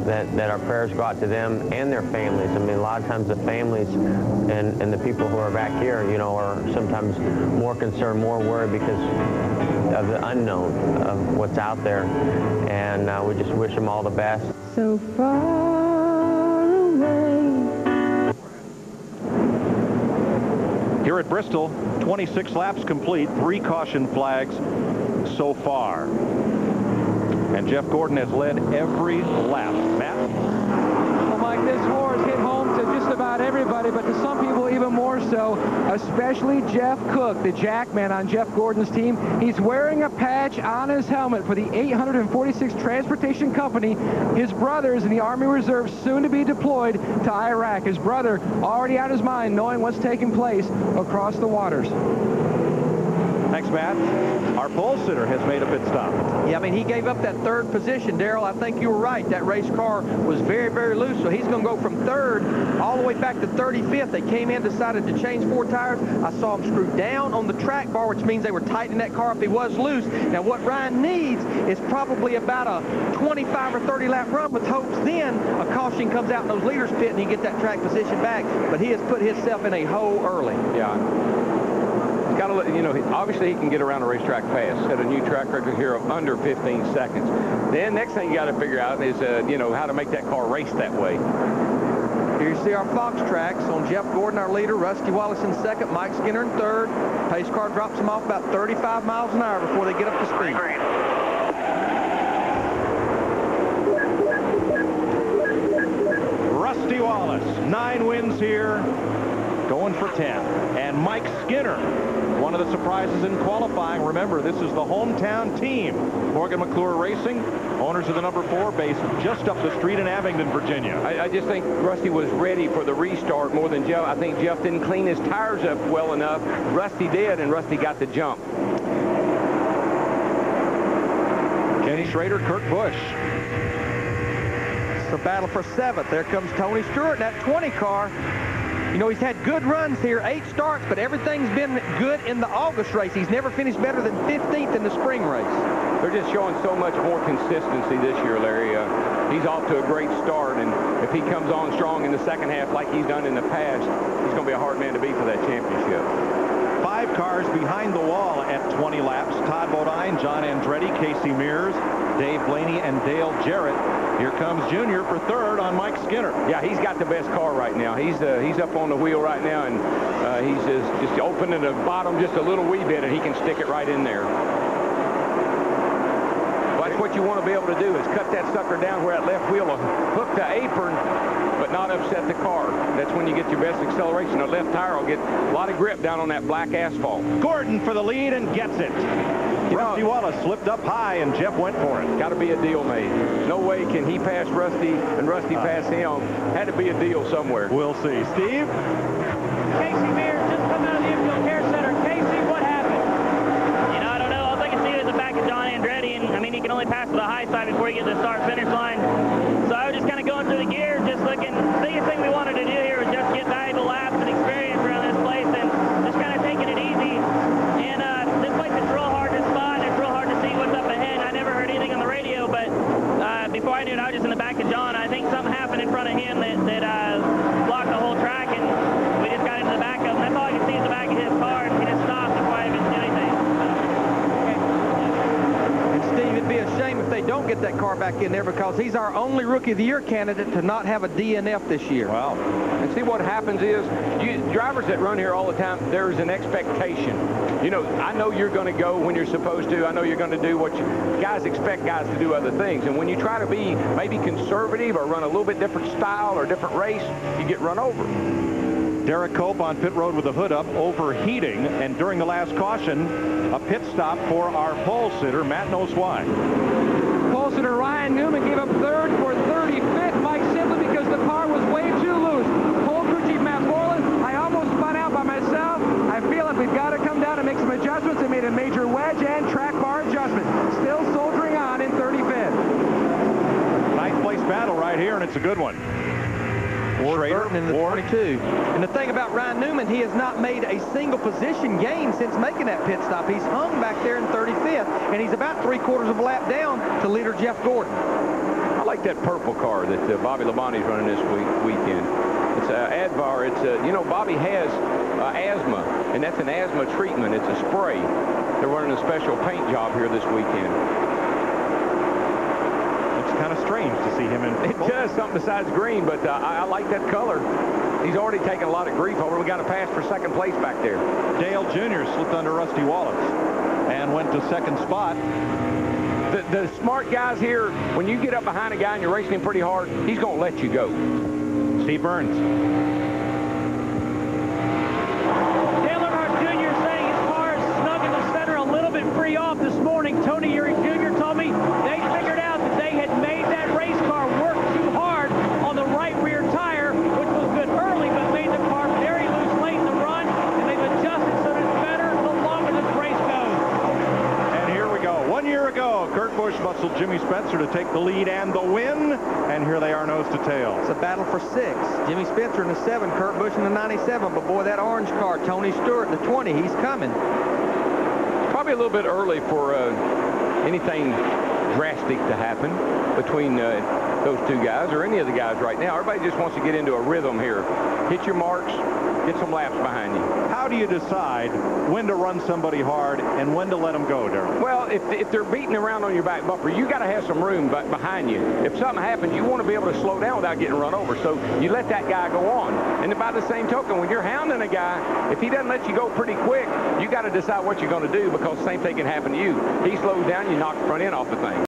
that our prayers go out to them and their families. I mean, a lot of times the families and the people who are back here, you know, are sometimes more concerned, more worried because of the unknown of what's out there. And we just wish them all the best. So far away. Here at Bristol, 26 laps complete, 3 caution flags so far. And Jeff Gordon has led every lap. Matt? Well, Mike, this horse hit home to just about everybody, but to some people even more so, especially Jeff Cook, the jackman on Jeff Gordon's team. He's wearing a patch on his helmet for the 846 Transportation Company. His brother's in the Army Reserve, soon to be deployed to Iraq. His brother already on his mind, knowing what's taking place across the waters. Thanks, Matt. Our pole sitter has made a pit stop. Yeah, I mean, he gave up that 3rd position, Darrell. I think you were right. That race car was very, very loose, so he's going to go from 3rd all the way back to 35th. They came in, decided to change 4 tires. I saw him screw down on the track bar, which means they were tightening that car if he was loose. Now, what Ryan needs is probably about a 25 or 30 lap run with hopes then a caution comes out in those leaders pit and he get that track position back. But he has put himself in a hole early. Yeah. Got to let, you know, obviously he can get around a racetrack fast. Set a new track record here of under 15 seconds. Then next thing you got to figure out is, you know, how to make that car race that way. Here you see our Fox tracks on Jeff Gordon, our leader, Rusty Wallace in 2nd, Mike Skinner in 3rd. Pace car drops them off about 35 miles an hour before they get up to speed. Rusty Wallace, 9 wins here, going for 10. And Mike Skinner, one of the surprises in qualifying. Remember, this is the hometown team, Morgan McClure Racing, owners of the number 4, based just up the street in Abingdon, Virginia. I just think Rusty was ready for the restart more than Jeff. I think Jeff didn't clean his tires up well enough. Rusty did, and Rusty got the jump. Kenny Schrader, Kurt Busch. It's the battle for 7th. There comes Tony Stewart in that 20 car. You know, he's had good runs here, 8 starts, but everything's been good in the August race. He's never finished better than 15th in the spring race. They're just showing so much more consistency this year, Larry. He's off to a great start, and if he comes on strong in the second half like he's done in the past, he's going to be a hard man to beat for that championship. 5 cars behind the wall at 20 laps. Todd Bodine, John Andretti, Casey Mears, Dave Blaney, and Dale Jarrett. Here comes Junior for 3rd on Mike Skinner. Yeah, he's got the best car right now. He's up on the wheel right now, and he's just opening the bottom just a little wee bit, and he can stick it right in there. Well, that's what you want to be able to do, is cut that sucker down where that left wheel will hook the apron, but not upset the car. That's when you get your best acceleration. The left tire will get a lot of grip down on that black asphalt. Gordon for the lead and gets it. Rusty Wallace slipped up high, and Jeff went for it. Got to be a deal made. No way can he pass Rusty and Rusty pass him. Had to be a deal somewhere. We'll see. Steve? Casey Mears just come out of the infield care center. Casey, what happened? You know, I don't know. All I can see is the back of John Andretti, and I mean, he can only pass to the high side before he gets to the start-finish line. So I was just kind of going through the gears, just looking. The biggest thing we wanted to do here was just get valuable laps and experience around this place, and just kind of taking it easy. And this place is real hard to spot, and it's real hard to see what's up ahead. I never heard anything on the radio, but before I knew it, I was just in the back of John. I think something happened in front of him that blocked the whole track, and we just got into the back of him. That's all I could see is the back of his car, and he just stopped before I even did anything. And Steve, it'd be a shame if they don't get that car back in there, because he's our only Rookie of the Year candidate to not have a DNF this year. Wow. And see, what happens is, drivers that run here all the time, there's an expectation. You know, I know you're going to go when you're supposed to. I know you're going to do what guys expect guys to do other things. And when you try to be maybe conservative or run a little bit different style or different race, you get run over. Derek Cope on pit road with the hood up, overheating, and during the last caution, a pit stop for our pole sitter. Matt knows why. Pole sitter Ryan Newman gave up 3rd for 35th, Mike, simply because the car was way too loose. Pole crew chief Matt Borland, I almost spun out by myself. I feel like we've got to come down and make some adjustments. They made a major wedge and track bar adjustment. Still soldiering on in 35th. Ninth place battle right here, and it's a good one. Burton in the 22. And the thing about Ryan Newman, he has not made a single position gain since making that pit stop. He's hung back there in 35th, and he's about 3/4 of a lap down to leader Jeff Gordon. I like like that purple car that Bobby Labonte's running this weekend. It's Advar. It's you know, Bobby has asthma, and that's an asthma treatment. It's a spray. They're running a special paint job here this weekend. It's kind of strange to see him in purple. It does something besides green, but I like that color. He's already taken a lot of grief over. We got a pass for second place back there. Dale Jr. slipped under Rusty Wallace and went to second spot. The smart guys here, when you get up behind a guy and you're racing him pretty hard, he's going to let you go. Steve Burns. Dale Earnhardt Jr. saying his car is snug in the center, a little bit free off this morning. Tony Eury Jr. told me they figured out that they had made that race car work too hard on the right rear tire, which was good early, but made the car very loose late in the run, and they've adjusted so that it's better the longer this race goes. And here we go. 1 year ago, Kurt Busch muscled Jimmy Spencer to take the lead and the win, and here they are nose to tail. It's a battle for 6. Jimmy Spencer in the 7, Kurt Busch in the 97. But boy, that orange car, Tony Stewart in the 20, he's coming. It's probably a little bit early for anything drastic to happen between those two guys or any of the guys right now. Everybody just wants to get into a rhythm here. Hit your marks, get some laps behind you. How do you decide when to run somebody hard and when to let them go, Darrell? Well, if they're beating around on your back bumper, you got to have some room behind you. If something happens, you want to be able to slow down without getting run over. So you let that guy go on. And by the same token, when you're hounding a guy, if he doesn't let you go pretty quick, you got to decide what you're going to do, because the same thing can happen to you. He slows down, you knock the front end off the thing.